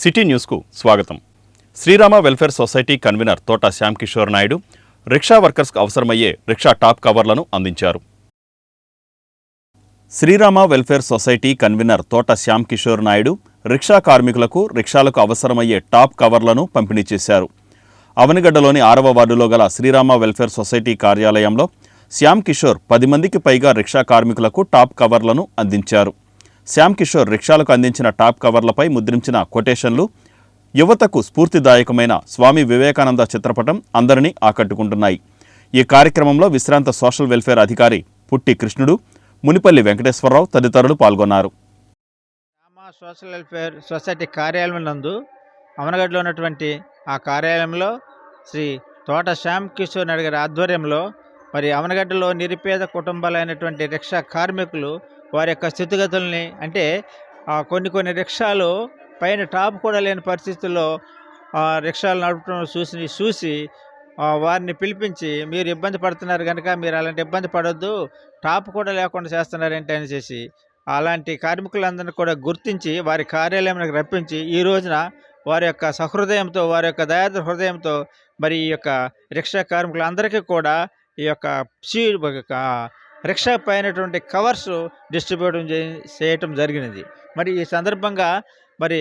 City న్యూస్కు స్వాగతం. Srirama welfare society convener తోట శ్యామ్ కిషోర్ నాయుడు రిక్షా వర్కర్స్కు అవసరమయ్యే రిక్షా టాప్ కవర్లను అందించారు. శ్రీరామ వెల్ఫేర్ సొసైటీ కన్వీనర్ తోట శ్యామ్ కిషోర్ నాయుడు రిక్షా కార్మికులకు రిక్షాలకు అవసరమయ్యే టాప్ కవర్లను పంపిణీ చేశారు. అవనిగడ్డలోని 6వ వార్డులో గల శ్రీరామ వెల్ఫేర్ సొసైటీ కార్యాలయంలో శ్యామ్ కిషోర్ 10 మందికి పైగా రిక్షా కార్మికులకు టాప్ కవర్లను అందించారు. శ్యామ్ కిషోర్ రిక్షాలకు అందించిన టాప్ కవర్లపై ముద్రించిన కొటేషన్లు యువతకు స్ఫూర్తిదాయకమైన స్వామి వివేకానంద చిత్రపటం అందరినీ ఆకట్టుకుంటున్నాయి. ఈ కార్యక్రమంలో విశ్రాంత సోషల్ వెల్ఫేర్ అధికారి పుట్టి కృష్ణుడు, మునిపల్లి వెంకటేశ్వరరావు తదితరులు పాల్గొన్నారు. సోషల్ వెల్ఫేర్ సొసైటీ కార్యాలయం నందు అవనగడ్డలో ఉన్నటువంటి ఆ కార్యాలయంలో శ్రీ తోట శ్యామ్ కిషోర్ నాయుడు గారి ఆధ్వర్యంలో మరి అవనగడ్డలో నిరుపేద కుటుంబాలైనటువంటి రిక్షా కార్మికులు వారి యొక్క స్థితిగతుల్ని అంటే కొన్ని రిక్షాలు పైన టాప్ కూడా లేని పరిస్థితుల్లో రిక్షాలు నడపడం చూసి వారిని పిలిపించి మీరు ఇబ్బంది పడుతున్నారు కనుక మీరు అలాంటి ఇబ్బంది పడొద్దు, టాప్ కూడా లేకుండా చేస్తున్నారేంటి అని చేసి అలాంటి కార్మికులందరినీ కూడా గుర్తించి వారి కార్యాలయానికి రప్పించి ఈ రోజున వారి యొక్క సహృదయంతో వారి యొక్క దయాద్ర హృదయంతో మరి ఈ యొక్క రిక్షా కార్మికులందరికీ కూడా ఈ యొక్క రిక్షా పైనటువంటి కవర్స్ డిస్ట్రిబ్యూట్ చేయటం జరిగినది. మరి ఈ సందర్భంగా మరి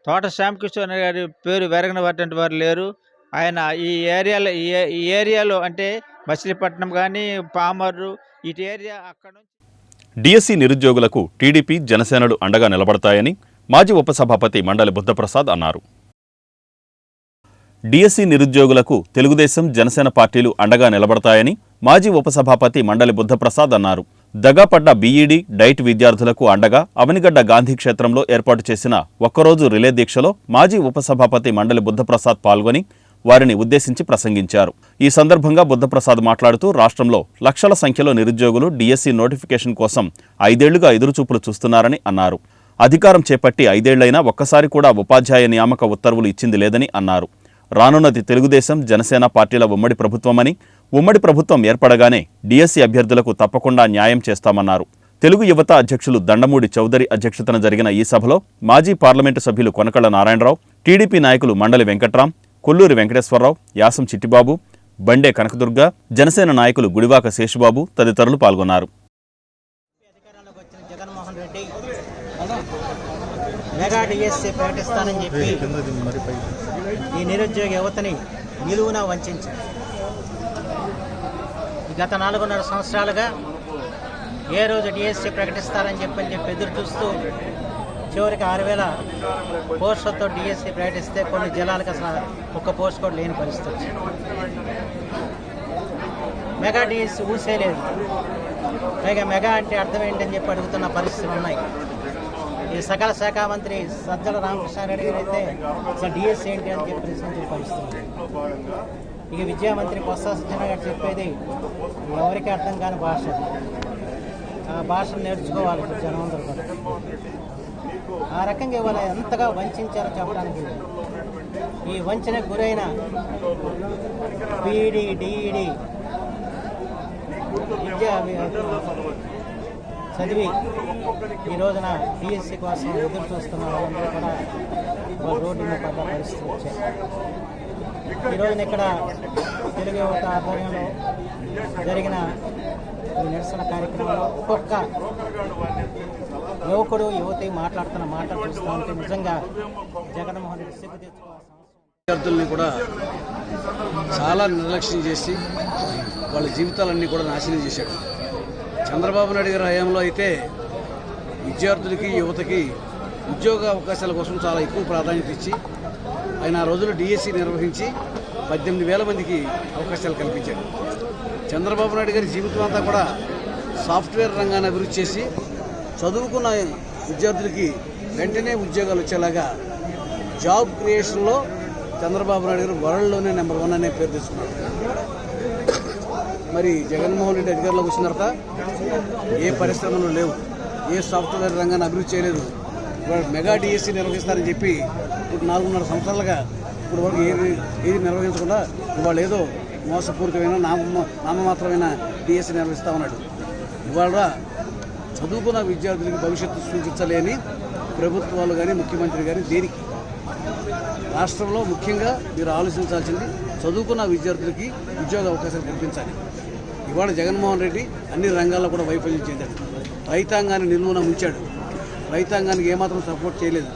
తోట శ్యామ్ కిషోర్ గారి పేరు వెరగనటువంటి వారు లేరు. ఆయన ఈ ఏరియాలో అంటే మచిలీపట్నం కానీ పామర్రు ఇటు ఏరియా అక్కడ నుంచి డిఎస్సి నిరుద్యోగులకు టీడీపీ జనసేనలు అండగా నిలబడతాయని మాజీ ఉపసభాపతి మండలి బుద్ధప్రసాద్ అన్నారు. డిఎస్సి నిరుద్యోగులకు తెలుగుదేశం జనసేన పార్టీలు అండగా నిలబడతాయని మాజీ ఉపసభాపతి మండలి బుద్ధప్రసాద్ అన్నారు. దగాపడ్డ బీఈడీ డైట్ విద్యార్థులకు అండగా అవనిగడ్డ గాంధీ క్షేత్రంలో ఏర్పాటు చేసిన ఒక్కరోజు రిలే దీక్షలో మాజీ ఉపసభాపతి మండలి బుద్ధప్రసాద్ పాల్గొని వారిని ఉద్దేశించి ప్రసంగించారు. ఈ సందర్భంగా బుద్ధప్రసాద్ మాట్లాడుతూ రాష్ట్రంలో లక్షల సంఖ్యలో నిరుద్యోగులు డిఎస్సి నోటిఫికేషన్ కోసం 5 ఏళ్లుగా ఎదురుచూపులు చూస్తున్నారని అన్నారు. అధికారం చేపట్టి 5 ఏళ్లైనా ఒక్కసారి కూడా ఉపాధ్యాయ నియామక ఉత్తర్వులు ఇచ్చింది లేదని అన్నారు. రానున్నది తెలుగుదేశం జనసేన పార్టీల ఉమ్మడి ప్రభుత్వమని, ఉమ్మడి ప్రభుత్వం ఏర్పడగానే డిఎస్సి అభ్యర్థులకు తప్పకుండా న్యాయం చేస్తామన్నారు. తెలుగు యువత అధ్యక్షులు దండమూడి చౌదరి అధ్యక్షతన జరిగిన ఈ సభలో మాజీ పార్లమెంటు సభ్యులు కొనకళ్ళ నారాయణరావు, టీడీపీ నాయకులు మండలి వెంకట్రాం, కొల్లూరి వెంకటేశ్వరరావు, యాసం చిట్టిబాబు, బండే కనకదుర్గ, జనసేన నాయకులు గుడివాక శేషుబాబు తదితరులు పాల్గొన్నారు. మెగా డిఎస్సి ప్రకటిస్తానని చెప్పి ఈ నిరుద్యోగ యువతని నిలువున వంచింది. గత 4.5 సంవత్సరాలుగా ఏ రోజు డిఎస్సి ప్రకటిస్తారని చెప్పి ఎదురు చూస్తూ చివరికి 6,000 పోస్టులతో డిఎస్సి ప్రకటిస్తే కొన్ని జిల్లాలకు అసలు ఒక్క పోస్ట్ కూడా లేని పరిస్థితి. మెగా డిఎస్సి ఊసేలేదు. పైగా మెగా అంటే అర్థం ఏంటని చెప్పి అడుగుతున్న పరిస్థితులు ఉన్నాయి. ఈ సకల శాఖ మంత్రి సజ్జల రామకృష్ణారెడ్డి గారు అయితే అసలు డిఎస్సి ఏంటి అని చెప్పి ప్రశ్నించే పరిస్థితి. ఇక విద్యామంత్రి బొత్స సత్యనారాయణ గారు చెప్పేది ఎవరికి అర్థం కాని భాష. ఆ భాషను నేర్చుకోవాలి ఇప్పుడు జనమందరూ కూడా. ఆ రకంగా ఇవాళ ఎంతగా వంచారో చెప్పడానికి ఈ వంచనకు గురైన బీఈడీ డిఈడీ విద్యా చదివి ఈ రోజున డిఎస్సి కోసం ఎదురు చూస్తున్న వాళ్ళందరూ కూడా రోడ్డు మీద పడ్డ పరిస్థితి వచ్చాయి. ఈ రోజున ఇక్కడ తెలుగు యువత ఆధ్వర్యంలో జరిగిన ఈ నిరసన కార్యక్రమంలో ఒక్కొక్క యువకుడు యువతి మాట్లాడుతున్న మాటలు చూస్తూ ఉంటే నిజంగా జగన్మోహన్ రెడ్డి సిగ్గు తెచ్చుకోవాల్సిన విద్యార్థుల్ని కూడా చాలా నిర్లక్ష్యం చేసి వాళ్ళ జీవితాలన్నీ కూడా నాశనం చేశాడు. చంద్రబాబు నాయుడు గారి హయాంలో అయితే విద్యార్థులకి యువతకి ఉద్యోగ అవకాశాల కోసం చాలా ఎక్కువ ప్రాధాన్యత ఇచ్చి ఆయన ఆ రోజుల్లో డిఎస్సి నిర్వహించి 18,000 మందికి అవకాశాలు కల్పించాడు. చంద్రబాబు నాయుడు గారి జీవితం అంతా కూడా సాఫ్ట్వేర్ రంగాన్ని అభివృద్ధి చేసి చదువుకున్న విద్యార్థులకి వెంటనే ఉద్యోగాలు వచ్చేలాగా జాబ్ క్రియేషన్లో చంద్రబాబు నాయుడు గారు వరల్డ్లోనే నెంబర్ 1 అనే పేరు తెచ్చుకున్నాడు. మరి జగన్మోహన్ రెడ్డి అధికారంలోకి వచ్చిన తర్వాత ఏ పరిశ్రమలు లేవు, ఏ సాఫ్ట్వేర్ రంగాన్ని అభివృద్ధి చేయలేదు. ఇవాళ మెగా డిఎస్సి నిర్వహిస్తారని చెప్పి ఇప్పుడు 4.5 సంవత్సరాలుగా ఇప్పుడు వరకు ఏది నిర్వహించకుండా ఇవాళ ఏదో మోసపూరితమైన నామమాత్రమైన డిఎస్సి నిర్వహిస్తా ఉన్నాడు. ఇవాళ చదువుకున్న విద్యార్థులకి భవిష్యత్తు సూచించలేని ప్రభుత్వాలు కానీ ముఖ్యమంత్రి కానీ దేనికి రాష్ట్రంలో ముఖ్యంగా మీరు ఆలోచించాల్సింది చదువుకున్న విద్యార్థులకి ఉద్యోగ అవకాశాలు కల్పించాలి. ఇవాళ జగన్మోహన్ రెడ్డి అన్ని రంగాల్లో కూడా వైఫల్యం చెందాడు. రైతాంగాన్ని నిలువున ఉంచాడు. రైతాంగానికి ఏమాత్రం సపోర్ట్ చేయలేదు.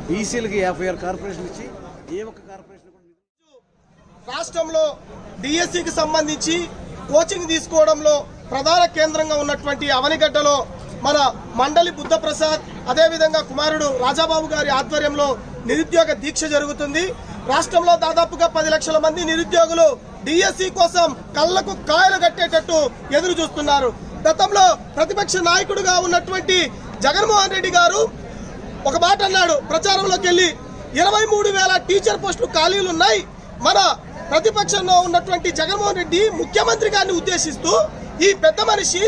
బీసీలకి 56 కార్పొరేషన్లు ఇచ్చి ఏ ఒక్క కార్పొరేషన్ కూడా రాష్ట్రంలో డిఎస్సికి సంబంధించి కోచింగ్ తీసుకోవడంలో ప్రధాన కేంద్రంగా ఉన్నటువంటి అవనిగడ్డలో మన మండలి బుద్ధప్రసాద్ అదేవిధంగా కుమారుడు రాజాబాబు గారి ఆధ్వర్యంలో నిరుద్యోగ దీక్ష జరుగుతుంది. రాష్ట్రంలో దాదాపుగా 10 లక్షల మంది నిరుద్యోగులు డిఎస్సి కోసం కళ్లకు కాయలు కట్టేటట్టు ఎదురు చూస్తున్నారు. గతంలో ప్రతిపక్ష నాయకుడిగా ఉన్నటువంటి జగన్మోహన్ రెడ్డి గారు ఒక మాట అన్నాడు, ప్రచారంలోకి వెళ్ళి 23,000 టీచర్ పోస్టులు ఖాళీలు ఉన్నాయి. మన ప్రతిపక్షంలో ఉన్నటువంటి జగన్మోహన్ రెడ్డి ముఖ్యమంత్రి గారిని ఉద్దేశిస్తూ ఈ పెద్ద మనిషి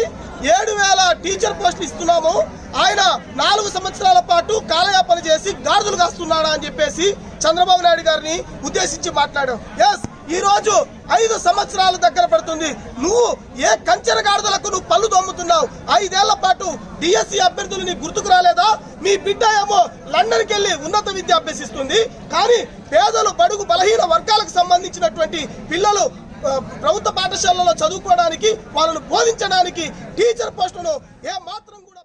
7,000 టీచర్ పోస్టులు ఇస్తున్నాము, ఆయన 4 సంవత్సరాల పాటు కాలయాపన చేసి గాడిదలు కాస్తున్నాడా అని చెప్పేసి చంద్రబాబు నాయుడు గారిని ఉద్దేశించి మాట్లాడాం. ఎస్, ఈ రోజు 5 సంవత్సరాల దగ్గర పడుతుంది. నువ్వు ఏ కంచెర గాడిదలకు నువ్వు పళ్ళు దొమ్ముతున్నావు? 5 ఏళ్ల పాటు డిఎస్సి అభ్యర్థులు నీ గుర్తుకు రాలేదా? మీ బిడ్డ ఏమో లండన్కి వెళ్లి ఉన్నత విద్య అభ్యసిస్తుంది, కానీ పేదలు బడుగు బలహీన వర్గాలకు సంబంధించినటువంటి పిల్లలు ప్రభుత్వ పాఠశాలలో చదువుకోవడానికి వాళ్ళను బోధించడానికి టీచర్ పోస్టును ఏ మాత్రం కూడా.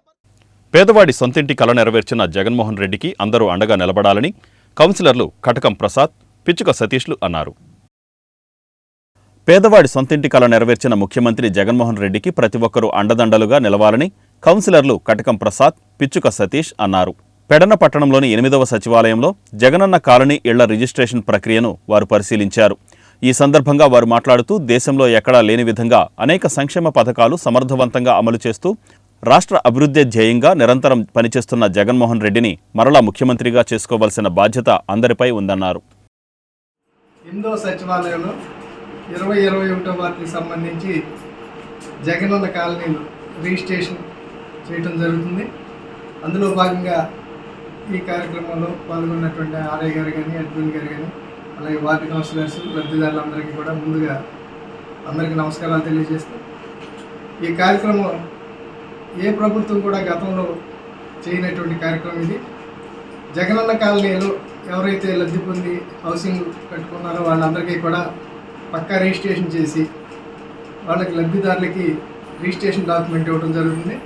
పేదవాడి సొంతింటి కల నెరవేర్చిన జగన్మోహన్ రెడ్డికి అందరూ అండగా నిలబడాలని కౌన్సిలర్లు కటకం ప్రసాద్, పిచ్చుక సతీష్లు అన్నారు. పేదవాడి సొంతింటి కల నెరవేర్చిన ముఖ్యమంత్రి జగన్మోహన్ రెడ్డికి ప్రతి ఒక్కరూ అండదండలుగా నిలవాలని కౌన్సిలర్లు కటకం ప్రసాద్, పిచ్చుక సతీష్ అన్నారు. పెడన పట్టణంలోని 8వ సచివాలయంలో జగనన్న కాలనీ ఇళ్ల రిజిస్ట్రేషన్ ప్రక్రియను వారు పరిశీలించారు. ఈ సందర్భంగా వారు మాట్లాడుతూ దేశంలో ఎక్కడా లేని విధంగా అనేక సంక్షేమ పథకాలు సమర్థవంతంగా అమలు చేస్తూ రాష్ట్ర అభివృద్ధి ధ్యేయంగా నిరంతరం పనిచేస్తున్న జగన్మోహన్ రెడ్డిని మరలా ముఖ్యమంత్రిగా చేసుకోవాల్సిన బాధ్యత అందరిపై ఉందన్నారు. 8వ సచివాలయంలో 2021వ వార్డుకి సంబంధించి జగనన్న కాలనీలు రిజిస్ట్రేషన్ చేయడం జరుగుతుంది. అందులో భాగంగా ఈ కార్యక్రమంలో పాల్గొన్నటువంటి ఆర్ఐ గారు కానీ, అడ్మిన్ గారు కానీ, అలాగే వార్డు కౌన్సిలర్స్, లబ్ధిదారులందరికీ కూడా ముందుగా అందరికీ నమస్కారాలు తెలియజేస్తూ, ఈ కార్యక్రమం ఏ ప్రభుత్వం కూడా గతంలో చేయనటువంటి కార్యక్రమం ఇది. జగనన్న కాలనీలో ఎవరైతే లబ్ధి పొంది హౌసింగ్ కట్టుకున్నారో వాళ్ళందరికీ కూడా పక్కా రిజిస్ట్రేషన్ చేసి వాళ్ళకి లబ్ధిదారులకి రిజిస్ట్రేషన్ డాక్యుమెంట్ ఇవ్వడం జరుగుతుంది.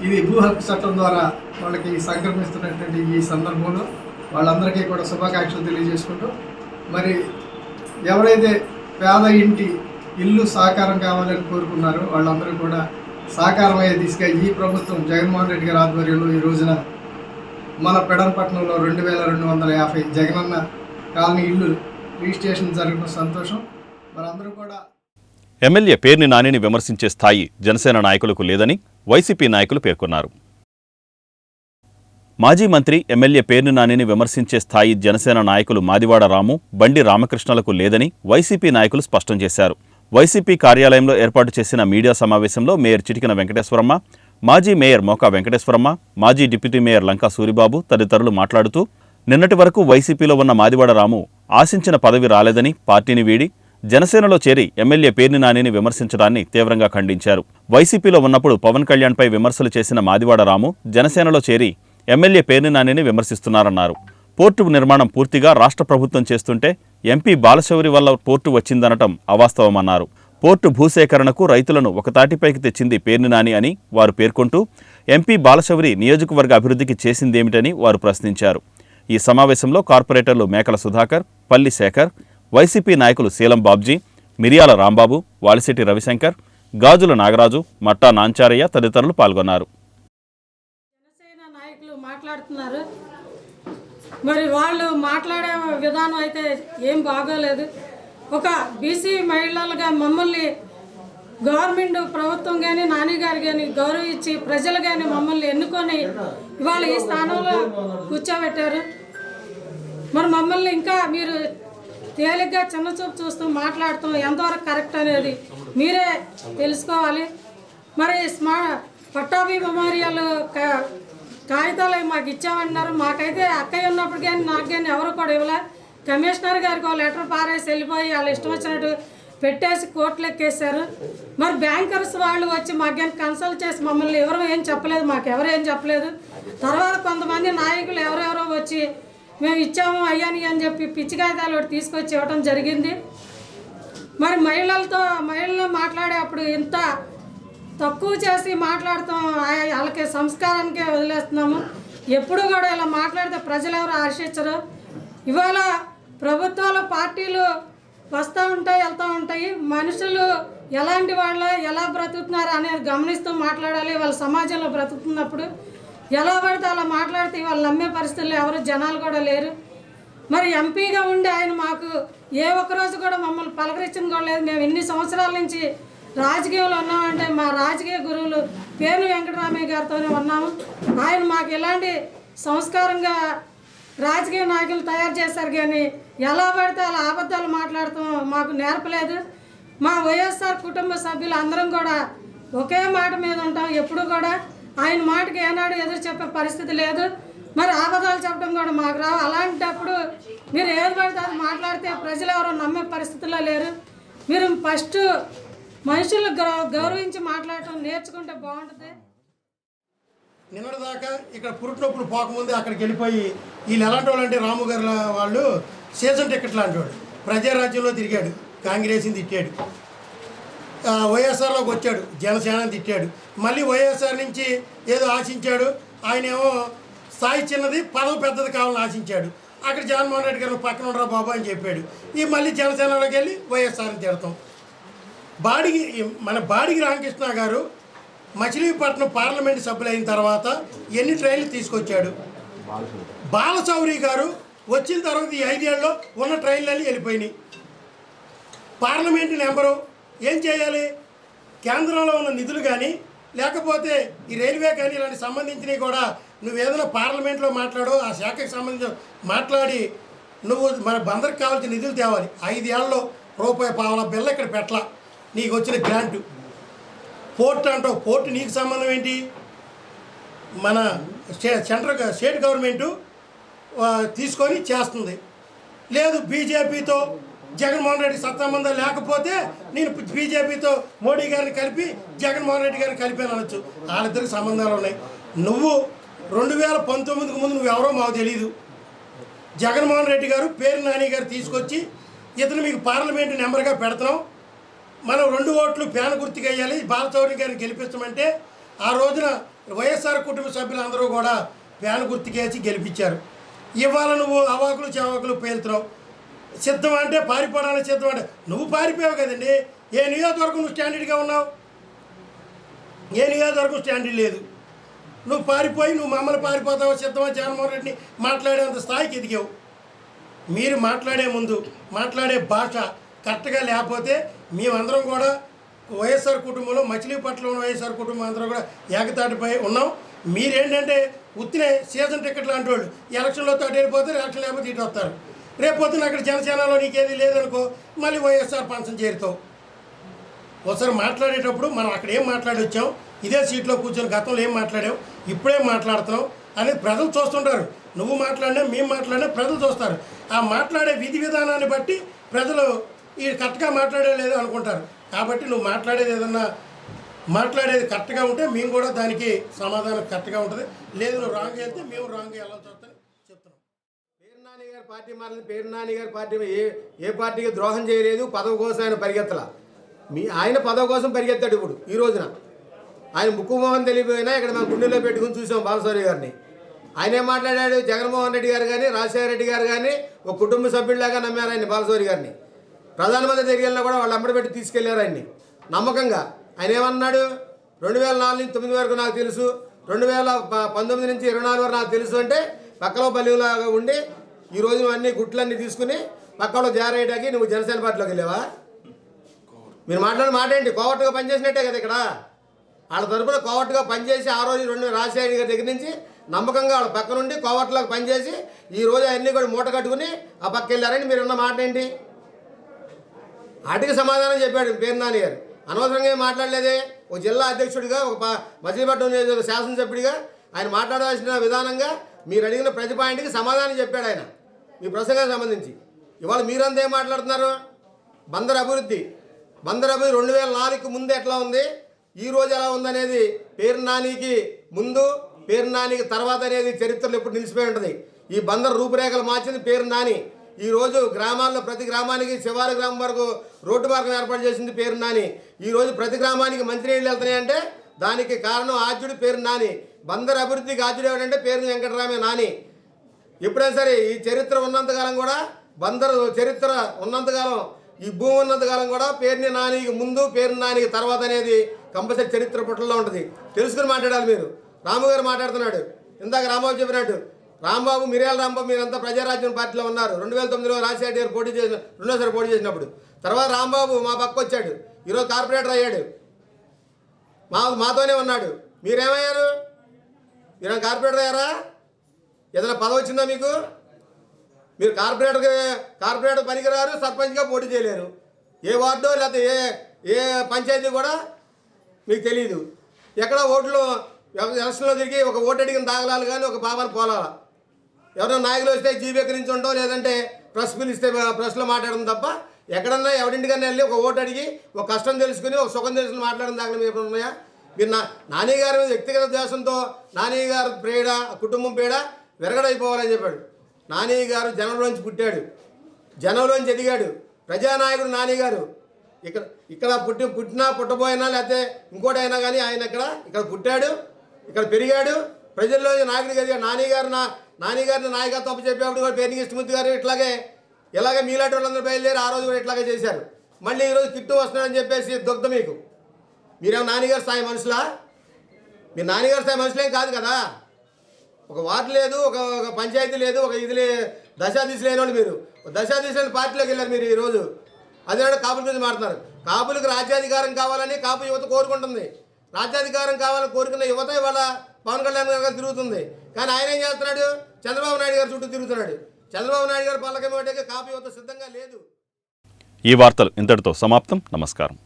ఇది భూ హక్కు చట్టం ద్వారా వాళ్ళకి సంక్రమిస్తున్నటువంటి ఈ సందర్భంలో వాళ్ళందరికీ కూడా శుభాకాంక్షలు తెలియజేసుకుంటూ, మరి ఎవరైతే పేద ఇంటి ఇల్లు సాకారం కావాలని కోరుకున్నారో వాళ్ళందరూ కూడా సాకారమయ్యే దిశగా ఈ ప్రభుత్వం జగన్మోహన్ రెడ్డి గారి ఆధ్వర్యంలో ఈ రోజున మన పెడనపట్నంలో 2250 జగనన్న కాలనీ ఇల్లు రిజిస్ట్రేషన్ జరగడం సంతోషం. మనందరూ కూడా ఎమ్మెల్యే పేర్ని నానిని విమర్శించే స్థాయి జనసేన నాయకులకు లేదని వైసీపీ నాయకులు పేర్కొన్నారు. మాజీ మంత్రి ఎమ్మెల్యే పేర్ని నానిని విమర్శించే స్థాయి జనసేన నాయకులు మాదివాడ రాము, బండి రామకృష్ణలకు లేదని వైసీపీ నాయకులు స్పష్టం చేశారు. వైసీపీ కార్యాలయంలో ఏర్పాటు చేసిన మీడియా సమావేశంలో మేయర్ చిటికిన వెంకటేశ్వరమ్మ, మాజీ మేయర్ మోకా వెంకటేశ్వరమ్మ, మాజీ డిప్యూటీ మేయర్ లంకా సూరిబాబు తదితరులు మాట్లాడుతూ, నిన్నటి వరకు వైసీపీలో ఉన్న మాదివాడ రాము ఆశించిన పదవి రాలేదని పార్టీని వీడి జనసేనలో చేరి ఎమ్మెల్యే పేర్ని నానిని విమర్శించడాన్ని తీవ్రంగా ఖండించారు. వైసీపీలో ఉన్నప్పుడు పవన్ కళ్యాణ్పై విమర్శలు చేసిన మాదివాడ రాము జనసేనలో చేరి ఎమ్మెల్యే పేర్ని నానిని విమర్శిస్తున్నారన్నారు. పోర్టు నిర్మాణం పూర్తిగా రాష్ట్ర ప్రభుత్వం చేస్తుంటే ఎంపీ బాలశౌరి వల్ల పోర్టు వచ్చిందనటం అవాస్తవమన్నారు. పోర్టు భూసేకరణకు రైతులను ఒకతాటిపైకి తెచ్చింది పేర్ని నాని అని వారు పేర్కొంటూ, ఎంపీ బాలశౌరి నియోజకవర్గ అభివృద్ధికి చేసిందేమిటని వారు ప్రశ్నించారు. ఈ సమావేశంలో కార్పొరేటర్లు మేకల సుధాకర్, పల్లి శేఖర్, వైసీపీ నాయకులు శీలం బాబ్జీ, మిరియాల రాంబాబు, వాలిశెట్టి రవిశంకర్, గాజుల నాగరాజు, మట్టా నాంచారయ్య తదితరులు పాల్గొన్నారు. జనసేన నాయకులు మాట్లాడుతున్నారు. మరి వాళ్ళు మాట్లాడే విధానం అయితే ఏం బాగోలేదు. ఒక బీసీ మహిళలుగా మమ్మల్ని గవర్నమెంట్ ప్రభుత్వం కానీ, నాని గారు కానీ గౌరవించి ప్రజలు కానీ మమ్మల్ని ఎన్నుకొని ఇవాళ ఈ స్థానంలో కూర్చోబెట్టారు. మరి మమ్మల్ని ఇంకా మీరు తేలిగ్గా చిన్నచూపు చూస్తూ మాట్లాడతాం ఎంతవరకు కరెక్ట్ అనేది మీరే తెలుసుకోవాలి. మరి పట్టాభి మెమోరియల్ కాగితాలు మాకు ఇచ్చామన్నారు. మాకైతే అక్కయ్య ఉన్నప్పుడు కానీ నాకు కానీ ఎవరు కూడా ఇవ్వలే. కమిషనర్ గారికి ఒక లెటర్ పారేసి వెళ్ళిపోయి వాళ్ళు ఇష్టం వచ్చినట్టు పెట్టేసి కోర్టులు ఎక్కేశారు. మరి బ్యాంకర్స్ వాళ్ళు వచ్చి మాకు కానీ కన్సల్ట్ చేసి మమ్మల్ని ఎవరు ఏం చెప్పలేదు, మాకు ఎవరు ఏం చెప్పలేదు. తర్వాత కొంతమంది నాయకులు ఎవరెవరో వచ్చి మేము ఇచ్చాము అయ్యాని అని చెప్పి పిచ్చి కాగితాలు ఒకటి తీసుకొచ్చి ఇవ్వడం జరిగింది. మరి మహిళలు మాట్లాడేటప్పుడు ఇంత తక్కువ చేసి మాట్లాడతాం, వాళ్ళకి సంస్కారానికే వదిలేస్తున్నాము. ఎప్పుడు కూడా ఇలా మాట్లాడితే ప్రజలు ఎవరు హర్షించరు. ఇవాళ ప్రభుత్వాలు పార్టీలు వస్తూ ఉంటాయి, వెళ్తూ ఉంటాయి. మనుషులు ఎలాంటి వాళ్ళు ఎలా బ్రతుకుతున్నారు అనేది గమనిస్తూ మాట్లాడాలి. వాళ్ళ సమాజంలో బ్రతుకుతున్నప్పుడు ఎలా పడితే అలా మాట్లాడితే వాళ్ళు నమ్మే పరిస్థితుల్లో ఎవరు జనాలు కూడా లేరు. మరి ఎంపీగా ఉండి ఆయన మాకు ఏ ఒక్కరోజు కూడా మమ్మల్ని పలకరించిన కూడా లేదు. మేము ఇన్ని సంవత్సరాల నుంచి రాజకీయంలో ఉన్నామంటే మా రాజకీయ గురువులు పేరు వెంకటరామయ్య గారితోనే ఉన్నాము. ఆయన మాకు ఎలాంటి సంస్కారంగా రాజకీయ నాయకులు తయారు చేశారు, కానీ ఎలా పడితే అలా అబద్ధాలు మాట్లాడతాం మాకు నేర్పలేదు. మా వైఎస్ఆర్ కుటుంబ సభ్యులు అందరం కూడా ఒకే మాట మీద ఉంటాం. ఎప్పుడు కూడా ఆయన మాటకి ఏనాడు ఎదురు చెప్పే పరిస్థితి లేదు. మరి అబద్ధాలు చెప్పడం కూడా మాకు రావు. అలాంటప్పుడు మీరు ఏది పడితే అది మాట్లాడితే ప్రజలు ఎవరో నమ్మే పరిస్థితిలో లేరు. మీరు ఫస్ట్ మనుషులు గౌరవించి మాట్లాడటం నేర్చుకుంటే బాగుంటుంది. నిన్నటిదాకా ఇక్కడ పురుటినొప్పులు పోకముందే అక్కడికి వెళ్ళిపోయి వీళ్ళు ఎలాంటి వాళ్ళు అంటే రాము గారు వాళ్ళు సీజన్ టికెట్ లాంటి వాడు. ప్రజారాజ్యంలో తిరిగాడు, కాంగ్రెస్ని తిట్టాడు, వైఎస్ఆర్లోకి వచ్చాడు, జనసేనని తిట్టాడు, మళ్ళీ వైఎస్ఆర్ నుంచి ఏదో ఆశించాడు. ఆయనేమో స్థాయి చిన్నది పదవి పెద్దది కావాలని ఆశించాడు. అక్కడ జగన్మోహన్ రెడ్డి గారు పక్కన ఉండరా బాబు అని చెప్పాడు. ఈ మళ్ళీ జనసేనలోకి వెళ్ళి వైఎస్ఆర్ని తిడతాం. మన బాడిగి రామకృష్ణ గారు మచిలీపట్నం పార్లమెంట్ సభ్యులైన తర్వాత ఎన్ని ట్రైన్లు తీసుకొచ్చాడు. బాలశౌరి గారు వచ్చిన తర్వాత ఈ 5 ఏళ్ళలో ఉన్న ట్రైన్లన్నీ వెళ్ళిపోయినాయి. పార్లమెంటు నెంబరు ఏం చేయాలి? కేంద్రంలో ఉన్న నిధులు కానీ లేకపోతే ఈ రైల్వే కానీ ఇలాంటి సంబంధించినవి కూడా నువ్వు ఏదైనా పార్లమెంట్లో మాట్లాడో ఆ శాఖకు సంబంధించి మాట్లాడి నువ్వు మన బందరికి కావాల్సిన నిధులు తేవాలి. 5 ఏళ్ళలో ₹1 బిల్ల ఇక్కడ పెట్టలా. నీకు వచ్చిన గ్రాంటు పోర్ట్ అంటావు. పోర్టు నీకు సంబంధం ఏంటి? మన స్టేట్ గవర్నమెంటు తీసుకొని చేస్తుంది. లేదు బీజేపీతో జగన్మోహన్ రెడ్డి సత్సంబంధం లేకపోతే నేను బీజేపీతో మోడీ గారిని కలిపి జగన్మోహన్ రెడ్డి గారిని కలిపాను అనొచ్చు. వాళ్ళిద్దరికి సంబంధాలు ఉన్నాయి. నువ్వు 2019కు ముందు నువ్వెవరో మాకు తెలియదు. జగన్మోహన్ రెడ్డి గారు పేరు నాని గారు తీసుకొచ్చి ఇతను మీకు పార్లమెంటు నెంబర్గా పెడుతున్నాం, మనం 2 ఓట్లు ప్యాన్ గుర్తుకు వేయాలి, బాలచౌరి గారిని గెలిపించమంటే ఆ రోజున వైఎస్ఆర్ కుటుంబ సభ్యులందరూ కూడా ప్యాన్ గుర్తుకేసి గెలిపించారు. ఇవాళ నువ్వు అవాకులు చవాకులు పేలుతున్నావు. సిద్ధం అంటే పారిపోవడానికి సిద్ధం అంటే నువ్వు పారిపోయావు కదండి. ఏ నియోజకవర్గం నువ్వు స్టాండర్డ్గా ఉన్నావు? ఏ నియోజకవర్గం స్టాండర్డ్ లేదు. నువ్వు పారిపోయి నువ్వు మమ్మల్ని పారిపోతావు సిద్ధమా జగన్మోహన్ రెడ్డిని మాట్లాడేంత స్థాయికి ఎదిగావు. మీరు మాట్లాడే ముందు మాట్లాడే భాష కరెక్ట్గా లేకపోతే మేమందరం కూడా వైఎస్ఆర్ కుటుంబంలో మచిలీపట్నంలో ఉన్న వైఎస్ఆర్ కుటుంబం అందరం కూడా ఏకతాటిపై ఉన్నాం. మీరేంటంటే ఉత్తినే సీజన్ టికెట్ లాంటి వాళ్ళు ఎలక్షన్లో తోటి వెళ్ళిపోతారు, ఎలక్షన్ లేకపోతే ఇటు వస్తారు. రేపు పొద్దున అక్కడ జనసేనలో నీకేది లేదనుకో మళ్ళీ వైఎస్ఆర్ పంచం చేరుతావు. ఒకసారి మాట్లాడేటప్పుడు మనం అక్కడ ఏం మాట్లాడి వచ్చాం, ఇదే సీట్లో కూర్చొని గతంలో ఏం మాట్లాడాం, ఇప్పుడేం మాట్లాడుతున్నాం అనేది ప్రజలు చూస్తుంటారు. నువ్వు మాట్లాడినా మేము మాట్లాడినా ప్రజలు చూస్తారు. ఆ మాట్లాడే విధి విధానాన్ని బట్టి ప్రజలు ఈ కరెక్ట్గా మాట్లాడే లేదు అనుకుంటారు. కాబట్టి నువ్వు మాట్లాడేది ఏదన్నా మాట్లాడేది కరెక్ట్గా ఉంటే మేము కూడా దానికి సమాధానం కరెక్ట్గా ఉంటుంది. లేదు నువ్వు రాంగ్ వెళ్తే మేము రాంగ్ వెళ్ళాల్సి వస్తుందని చెప్తున్నాం. పేరు నాని గారి పార్టీ మారింది. పేరు నాని గారి పార్టీ ఏ పార్టీకి ద్రోహం చేయలేదు. పదవి కోసం ఆయన పరిగెత్తలా. ఆయన పదవి కోసం పరిగెత్తాడు. ఇప్పుడు ఈ రోజున ఆయన ముక్కు మోహన్ తెలియపోయినా ఇక్కడ మేము గుండెలో పెట్టుకుని చూసాం బాలశౌరి గారిని. ఆయన ఏం మాట్లాడాడు? జగన్మోహన్ రెడ్డి గారు కానీ రాజశేఖర రెడ్డి గారు కానీ ఒక కుటుంబ సభ్యుడిలాగా నమ్మారు ఆయన బాలశౌరి గారిని. ప్రధానమంత్రి దగ్గరికి వెళ్ళినా కూడా వాళ్ళు అమ్మడి పెట్టి తీసుకెళ్లారు ఆయన్ని నమ్మకంగా. ఆయన ఏమన్నాడు? 2004 నుంచి 2009 వరకు నాకు తెలుసు, 2019 నుంచి 24 వరకు నాకు తెలుసు అంటే పక్కలో బలిలాగా ఉండి ఈరోజు అన్ని గుట్లన్నీ తీసుకుని పక్కలో జారేయడానికి నువ్వు జనసేన పార్టీలోకి వెళ్ళావా? మీరు మాట్లాడిన మాట ఏంటి? కోవర్టుగా పనిచేసినట్టే కదా. ఇక్కడ వాళ్ళ తరఫున కోవర్టుగా పనిచేసి ఆ రోజు రాజశేఖర గారి దగ్గర నుంచి నమ్మకంగా వాళ్ళ పక్క నుండి కోవర్టులోకి పనిచేసి ఈ రోజు అవన్నీ కూడా మూట కట్టుకుని ఆ పక్క వెళ్ళారని మీరు ఉన్న మాట ఏంటి? వాటికి సమాధానం చెప్పాడు పేరు నాని గారు. అనవసరంగా మాట్లాడలేదే. ఒక జిల్లా అధ్యక్షుడిగా, ఒక మచిలీపట్నం శాసనసభ్యుడిగా ఆయన మాట్లాడాల్సిన విధానంగా మీరు అడిగిన ప్రతి పాయింట్కి సమాధానం చెప్పాడు ఆయన మీ ప్రసంగానికి సంబంధించి. ఇవాళ మీరంతా ఏం మాట్లాడుతున్నారు? బందర్ అభివృద్ధి 2004కి ముందు ఎట్లా ఉంది, ఈ రోజు ఎలా ఉందనేది పేరు నానికి ముందు పేరు నానికి తర్వాత అనేది చరిత్రలో ఎప్పుడు నిలిచిపోయి ఉంటుంది. ఈ బందర్ రూపురేఖలు మార్చింది పేరు నాని. ఈరోజు గ్రామాల్లో ప్రతి గ్రామానికి శివారు గ్రామం వరకు రోడ్డు మార్గం ఏర్పాటు చేసింది పేరు నాని. ఈరోజు ప్రతి గ్రామానికి మంచినీళ్ళు వెళ్తున్నాయంటే దానికి కారణం ఆద్యుడు పేరు నాని. బందర్ అభివృద్ధికి ఆద్యుడు ఎవడంటే పేరు వెంకటరామే నాని. ఎప్పుడైనా సరే ఈ చరిత్ర ఉన్నంతకాలం కూడా, బందరు చరిత్ర ఉన్నంతకాలం, ఈ భూమి ఉన్నంతకాలం కూడా పేరుని నానికి ముందు పేరు నానికి తర్వాత అనేది కంపల్సరీ చరిత్ర పుటల్లో ఉంటుంది. తెలుసుకుని మాట్లాడాలి. మీరు రాము గారు మాట్లాడుతున్నాడు, ఇందాక రాంబాబు చెప్పినట్టు. రాంబాబు, మిర్యాల రాంబాబు మీరంతా ప్రజారాజ్యం పార్టీలో ఉన్నారు. 2009లో రాజశేఖర్ గారు రెండోసారి పోటీ చేసినప్పుడు. తర్వాత రాంబాబు మా పక్క వచ్చాడు, ఈరోజు కార్పొరేటర్ అయ్యాడు, మాతోనే ఉన్నాడు. మీరేమయ్యారు? మీరు కార్పొరేటర్ అయ్యారా? ఏదైనా పదవి వచ్చిందా మీకు? మీరు కార్పొరేటర్ పనికిరారు, సర్పంచ్గా పోటీ చేయలేరు. ఏ వార్డో లేకపోతే ఏ పంచాయతీ కూడా మీకు తెలియదు. ఎక్కడ ఓట్లు ఎలక్షన్లో తిరిగి ఒక ఓటు అడిగిన దాఖలాలు కానీ ఒక పాపాన్ని పోలాల. ఎవరైనా నాయకులు వస్తే జీబీ నుంచి ఉండవు, లేదంటే ప్రెస్ పిలిస్తే ప్రెస్లో మాట్లాడడం తప్ప ఎక్కడన్నా ఎవరింటికన్నా వెళ్ళి ఒక ఓటు అడిగి ఒక కష్టం తెలుసుకుని ఒక సుఖం తెలుసుకుని మాట్లాడడం దాఖలు మీకు ఎప్పుడు ఉన్నాయా? మీరు నాని గారి వ్యక్తిగత దేశంతో నాని గారు పేడ, కుటుంబం పేడ విరగడైపోవాలని చెప్పాడు. నాని గారు జనంలోంచి పుట్టాడు, జనంలోంచి ఎదిగాడు, ప్రజానాయకుడు నాని గారు. ఇక్కడ పుట్టినా పుట్టబోయినా లేకపోతే ఇంకోటి అయినా కానీ ఆయన ఇక్కడ పుట్టాడు, ఇక్కడ పెరిగాడు, ప్రజల్లో నాయకుడిగా ఎదిగాడు. నాని గారిని నాయకత్వం చెప్పేప్పుడు కూడా పేరుని కృష్ణమూర్తి గారు ఇలాగే మీలాంటి వాళ్ళందరూ బయలుదేరి ఆ రోజు కూడా ఇట్లాగే చేశారు. మళ్ళీ ఈరోజు కిట్టు వస్తున్నాడని చెప్పేసి దుగ్ధ మీకు. మీరేమో నాన్నగారు స్థాయి మనుషులా? మీరు నాన్నగారు స్థాయి మనుషులేం కాదు కదా. ఒక వార్డు లేదు, ఒక పంచాయతీ లేదు, ఒక ఇది దశాదిశ లేని వాళ్ళు. మీరు దశాదిశ లేని పార్టీలోకి వెళ్ళారు మీరు ఈరోజు. అదే కాపుల గురించి మాట్లాడుతున్నారు. కాపులకు రాజ్యాధికారం కావాలని కాపు యువత కోరుకుంటుంది. రాజ్యాధికారం కావాలని కోరుకున్న యువత ఇవాళ పవన్ కళ్యాణ్ గారు తిరుగుతుంది. కానీ ఆయన ఏం చేస్తున్నాడు? చంద్రబాబు నాయుడు గారు చుట్టూ తిరుగుతున్నాడు. చంద్రబాబు నాయుడు గారు పల్లకమేటకి కాపు యువత సిద్ధంగా లేదు. ఈ వార్తలు ఇంతటితో సమాప్తం. నమస్కారం.